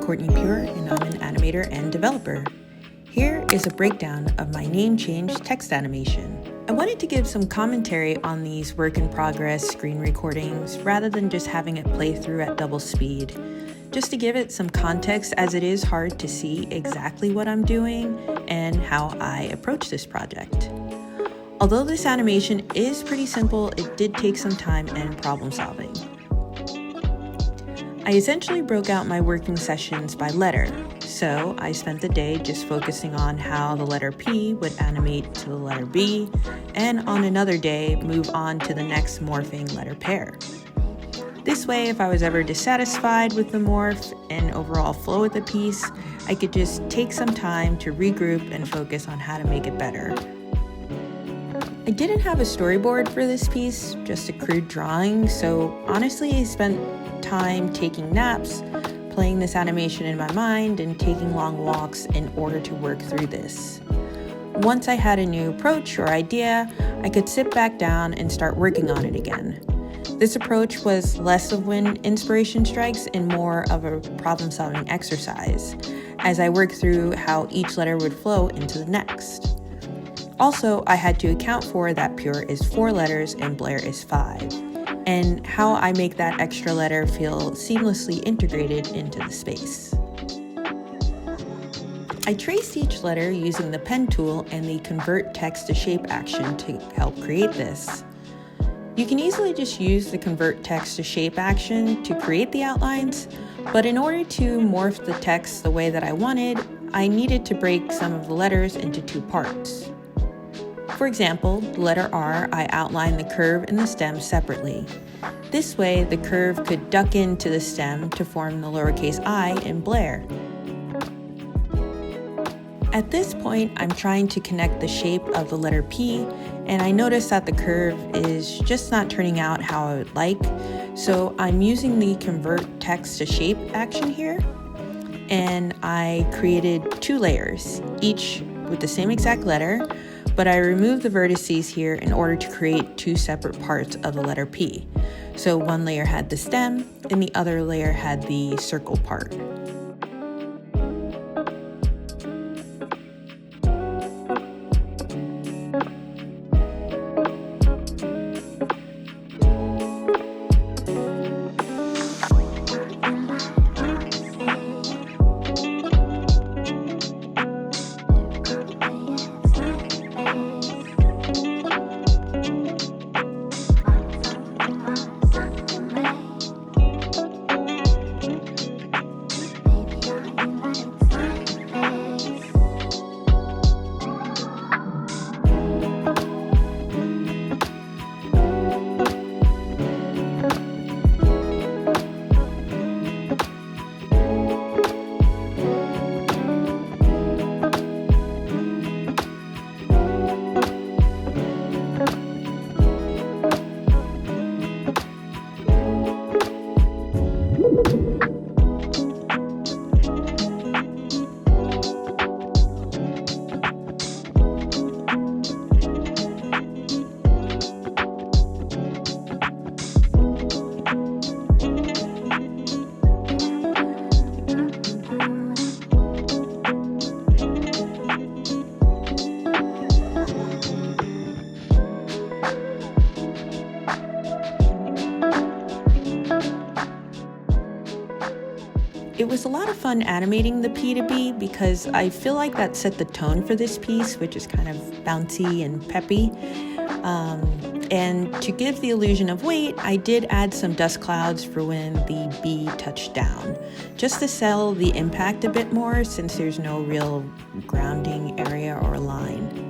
Courtney.pure, and I'm an animator and developer. Here is a breakdown of my name change text animation. I wanted to give some commentary on these work-in-progress screen recordings rather than just having it play through at double speed. Just to give it some context, as it is hard to see exactly what I'm doing and how I approach this project. Although this animation is pretty simple, it did take some time and problem solving. I essentially broke out my working sessions by letter, so I spent the day just focusing on how the letter P would animate to the letter B, and on another day move on to the next morphing letter pair. This way, if I was ever dissatisfied with the morph and overall flow of the piece, I could just take some time to regroup and focus on how to make it better. I didn't have a storyboard for this piece, just a crude drawing, so honestly I spent time taking naps, playing this animation in my mind, and taking long walks in order to work through this. Once I had a new approach or idea, I could sit back down and start working on it again. This approach was less of when inspiration strikes and more of a problem-solving exercise, as I worked through how each letter would flow into the next. Also, I had to account for that Pure is 4 letters and Blair is 5. And how I make that extra letter feel seamlessly integrated into the space. I traced each letter using the pen tool and the convert text to shape action to help create this. You can easily just use the convert text to shape action to create the outlines, but in order to morph the text the way that I wanted, I needed to break some of the letters into 2 parts. For example, the letter R, I outlined the curve and the stem separately. This way, the curve could duck into the stem to form the lowercase I in Blair. At this point, I'm trying to connect the shape of the letter P, and I notice that the curve is just not turning out how I would like, so I'm using the convert text to shape action here, and I created 2 layers, each with the same exact letter, but I removed the vertices here in order to create 2 separate parts of the letter P. So one layer had the stem, and the other layer had the circle part. It was a lot of fun animating the P to B because I feel like that set the tone for this piece, which is kind of bouncy and peppy. And to give the illusion of weight, I did add some dust clouds for when the B touched down, just to sell the impact a bit more since there's no real grounding area or line.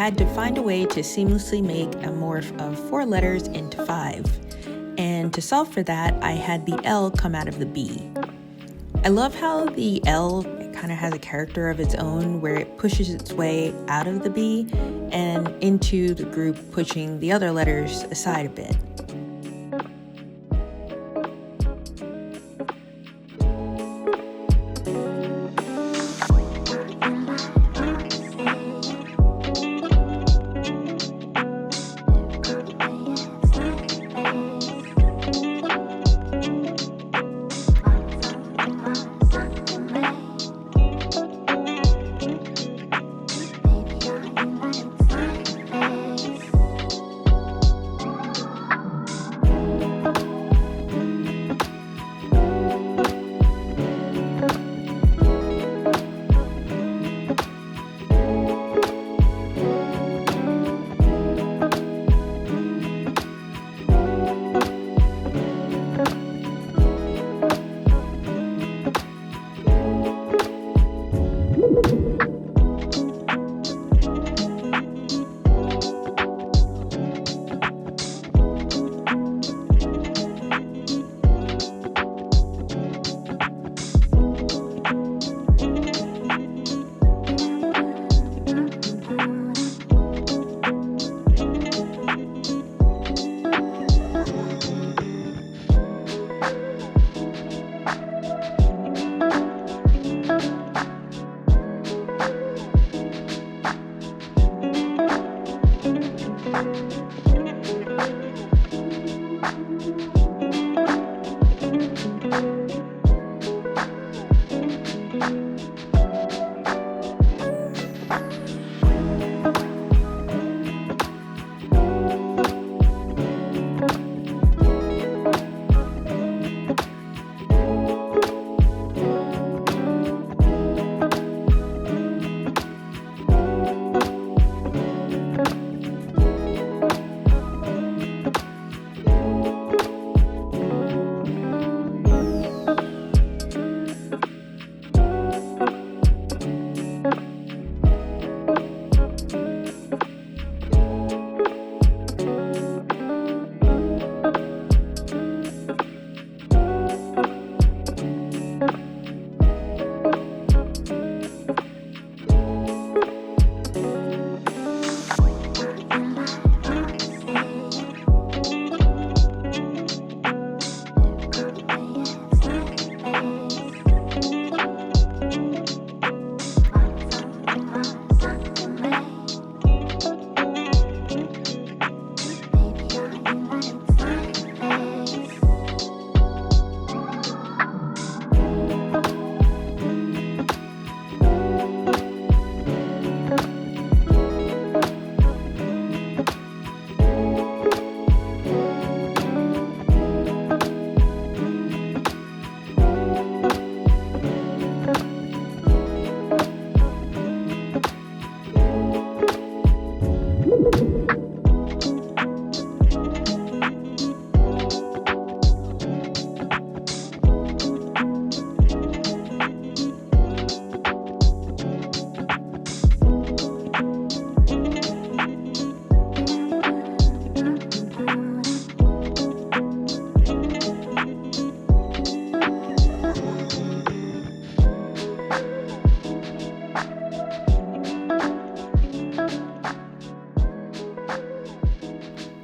had to find a way to seamlessly make a morph of 4 letters into 5. And to solve for that, I had the L come out of the B. I love how the L kind of has a character of its own where it pushes its way out of the B and into the group, pushing the other letters aside a bit.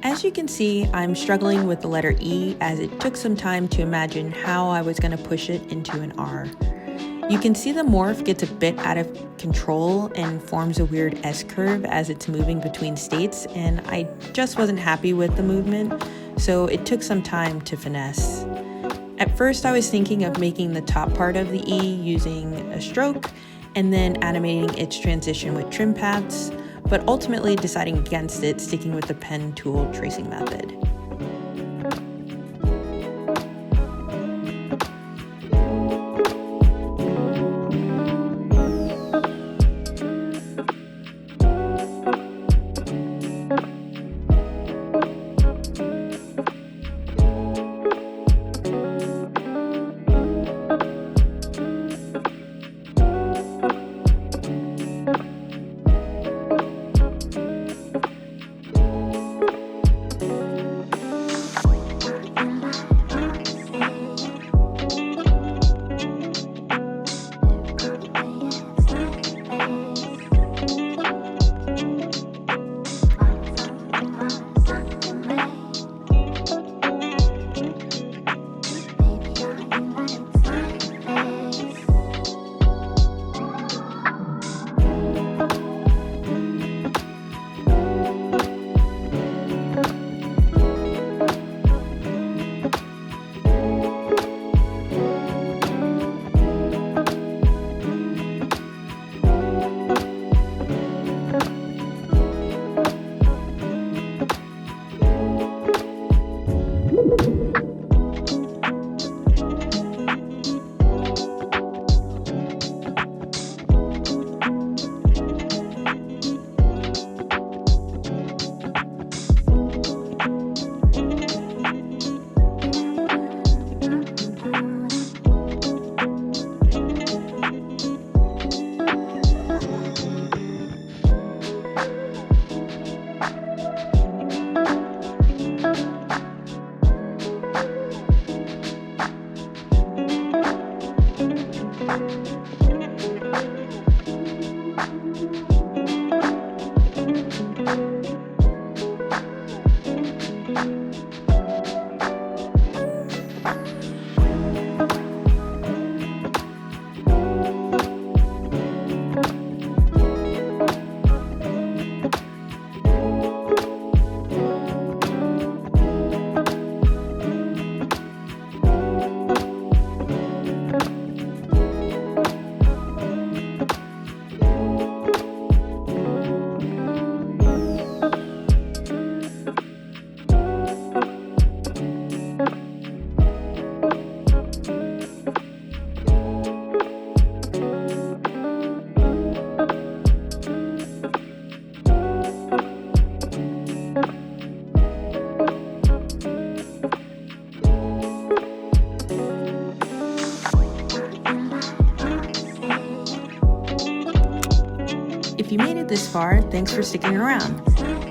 As you can see, I'm struggling with the letter E as it took some time to imagine how I was going to push it into an R. You can see the morph gets a bit out of control and forms a weird S-curve as it's moving between states, and I just wasn't happy with the movement, so it took some time to finesse. At first I was thinking of making the top part of the E using a stroke and then animating its transition with trim paths, but ultimately deciding against it, sticking with the pen tool tracing method. far, thanks for sticking around.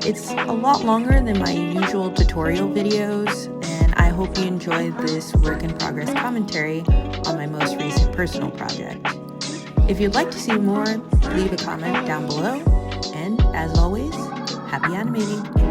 It's a lot longer than my usual tutorial videos, and I hope you enjoy this work in progress commentary on my most recent personal project. If you'd like to see more, leave a comment down below, and as always, happy animating!